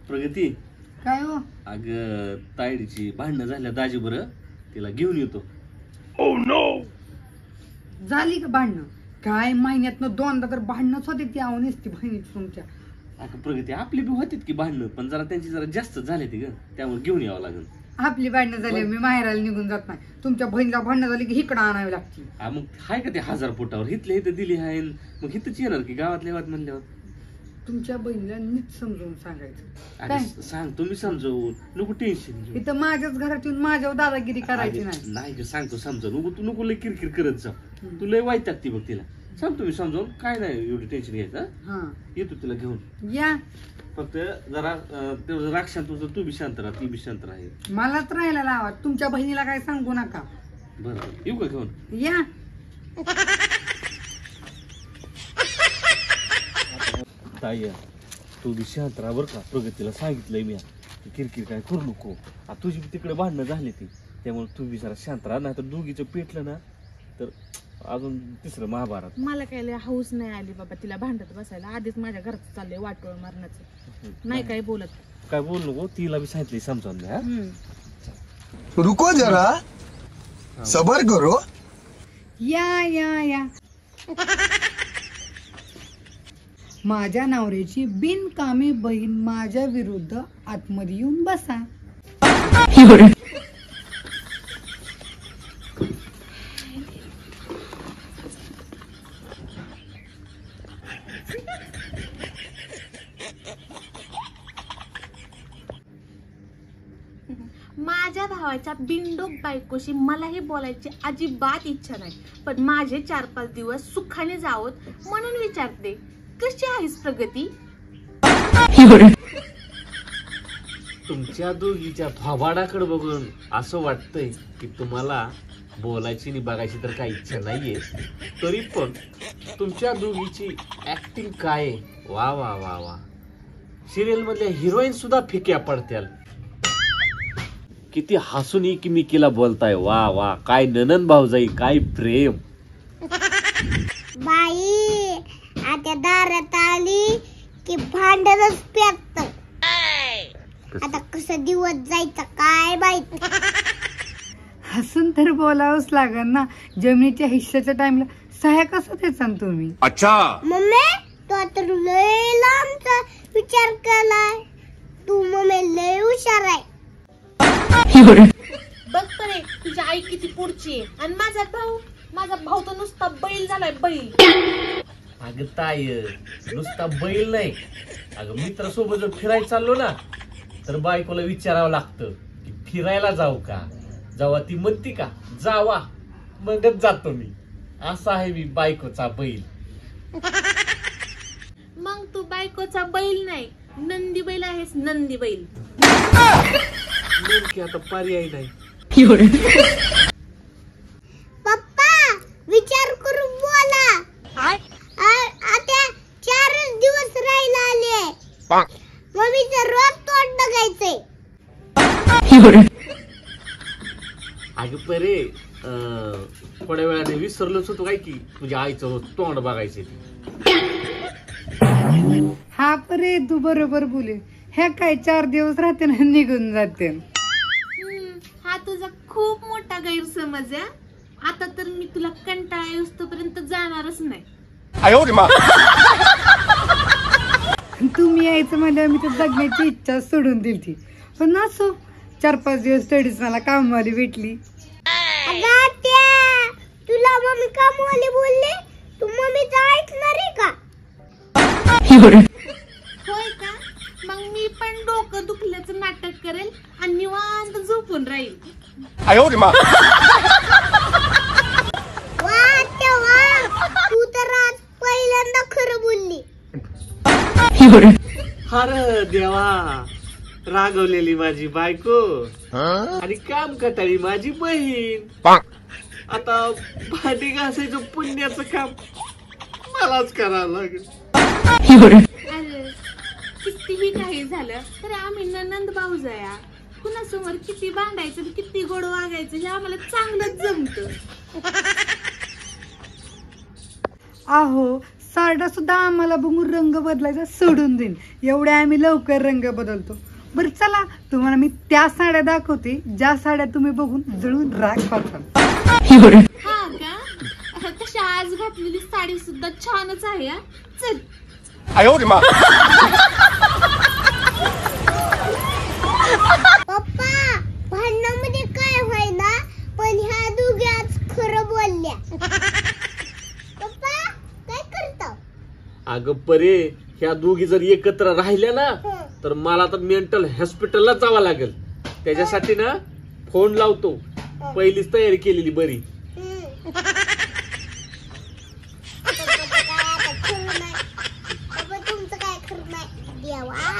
प्रगती काय हो? अग तायडीची भांडणं झाल्या दाजी बरं, तिला घेऊन येतो. झाली का भांडणं? काय महिन्यातनं दोनदा तर भांडणच होते ती आवणीच ती बहिणीची तुमच्या. अगं प्रगती आपली बी होतीत की भांडणं, पण जरा त्यांची जरा जास्त झाले ती ग, त्यामुळे घेऊन यावं लागेल. आपली भांडणं झाली मी माहेराला निघून जात नाही, तुमच्या बहिणीला भांडणं झाली की इकडं आणावी लागते. मग हाय का ते 1000 फुटावर हिथले इथं दिली आहे, मग हिथंच येणार की गावातल्या गावात म्हणल्यावर. तुमच्या बहिणीला नीट समजून सांगायचं. अगं सांग तुम्ही समजवून, नको टेन्शन घेऊ. इथं माझ्याच घरात येऊन माझ्यावर दादागिरी करायची नाही. नाही ग सांगतो समजा, नको तू नको लय किरकिर करत जा, तू लय वाईट टाकते बघ तिला. सांग तुम्ही समजावून, काय नाही एवढी टेन्शन घ्यायचं. हा येतो तिला घेऊन या. फक्त जरा तेवढं राक्षण तुझं, तू बी शांत राहा, ती बी शांत राहील. मलाच राहायला लावा, तुमच्या बहिणीला काय सांगू नका. बरोबर येऊ का घेऊन? या. ताई तू बी शांत राहा बरं का, प्रगतीला सांगितलंय मी किरकिर काय करू नको. तुझी तिकडे भांडणं झाली ती, त्यामुळे तू बी जरा शांत राहा, नाही तर दोघीचं पेटलं ना तर अजून तिसरं महाभारत. मला काय लय हौस नाही आली बाबा तिला भांडत बसायला. आधीच माझ्या घरात चाललंय वाटोळ मारण्याचं. नाही काय बोलत, काय बोल नको, तिला बी सांगितलंय समजावून द्या. रुको जरा, सबर करो. या या या. माझ्या नवऱ्याची बिनकामी बहीण माझ्या विरुद्ध आतमध्ये येऊन बसा. माझ्या भावाच्या बिनडोक बायकोशी मलाही बोलायची अजिबात इच्छा नाही, पण माझे 4-5 दिवस सुखाने जावत म्हणून विचारते, कशी आहेस प्रगती? तुमच्या दोघीच्या थोबाडाकडे बघून असं वाटतंय की तुम्हाला बोलायची आणि बघायची तर काही इच्छा नाहीये, तरी पण तुमच्या दोघीची ऍक्टिंग काय वा वा वा वा. सिरियल मधल्या हिरोईन सुद्धा फिक्या पडत्याल. किती हसून एकमेकीला बोलताय, वा वा. काय ननन भाऊजाई, काय प्रेम. बाई आता दारात आली की भांडणच पेटत. आता कसं दिवस जायचं काय माहित. हसून तर बोलावंच लागल ना, जमिनीच्या हिश्श्याच्या टाइमला सह्या कसं द्यायचा तुम्ही? अच्छा मम्मी तू तर लय लांबचा विचार केलाय. तू मम्मी लय हुशार आहे. बघ तरे तुझी आई किती पुढची आहे, आणि माझा भाऊ तर नुसता बैल झालाय, बैल. अगं ताय नुसता बैल नाही, अगं मित्रासोबत जर फिरायला चाललो ना तर बायकोला विचारावं लागतं की फिरायला जाऊ का. जेव्हा ती म्हणती का जावा, मगच जातो मी. असा आहे मी बायकोचा बैल. मग तू बायकोचा बैल नाही, नंदी बैल आहेस, नंदी बैल. नेमकी आता पर्याय नाही. पप्पा विचार करून बोला. आता 4 दिवस राहिला आले. मम्मीचं रोज तोंड बघायचंय. अगं परे थोड्या वेळाने विसरलोच होतो काय की तुझ्या आईचं रोज तोंड बघायचे. हा परे तू बरोबर बोले. ह्या काय 4 दिवस राहते ना निघून जाते. हा तुझा खूप मोठा गैरसमज आहे. आता तर मी तुला कंटाळा येऊस्तोपर्यंत जाणारच नाही. तुम्ही यायचं म्हणजे मी तर जगण्याची इच्छा सोडून दिली, पण असो 4-5 दिवस स्टडीज मला कामवाली भेटली. तुला मम्मी कामवाली बोलले, तू मम्मीचं ऐकणार आहे का? होय का? मग मी पण डोकं दुखल्याचं नाटक करेल आणि निवांत झोपून राहील. तू तर आज पहिल्यांदा खरं बोलली. अरे देवा, रागवलेली माझी बायको आणि काम कटाळी माझी बहीण. आता भांडी घासायचं पुण्याचं काम मलाच करावं लागेल. अरे कितीही काही झालं तरी आम्ही ननंद भाऊजाया, कुणासमोर किती भांडायचं आणि किती गोड वागायचं हे आम्हाला चांगलंच जमतं. अहो साड्या सुद्धा आम्हाला बघून रंग बदलायचा सोडून देईन, एवढ्या आम्ही लवकर रंग बदलतो. बरं चला, तुम्हाला मी त्या साड्या दाखवते ज्या साड्या तुम्ही बघून जळून राग पाठाल. हा का? तशी आज घातलेली साडी सुद्धा छानच आहे हा. चल. पप्पा भांडणामध्ये काय व्हायना, पण ह्या दोघ्याच खरं बोलल्या. पप्पा काय करता? अगं परे, ह्या दोघी जर एकत्र राहिल्या ना तर मला तर मेंटल हॉस्पिटलला जावं लागेल. त्याच्यासाठी ना फोन लावतो, पहिलीच तयारी केलेली बरी. तुमचं काय खरं नाही देवा.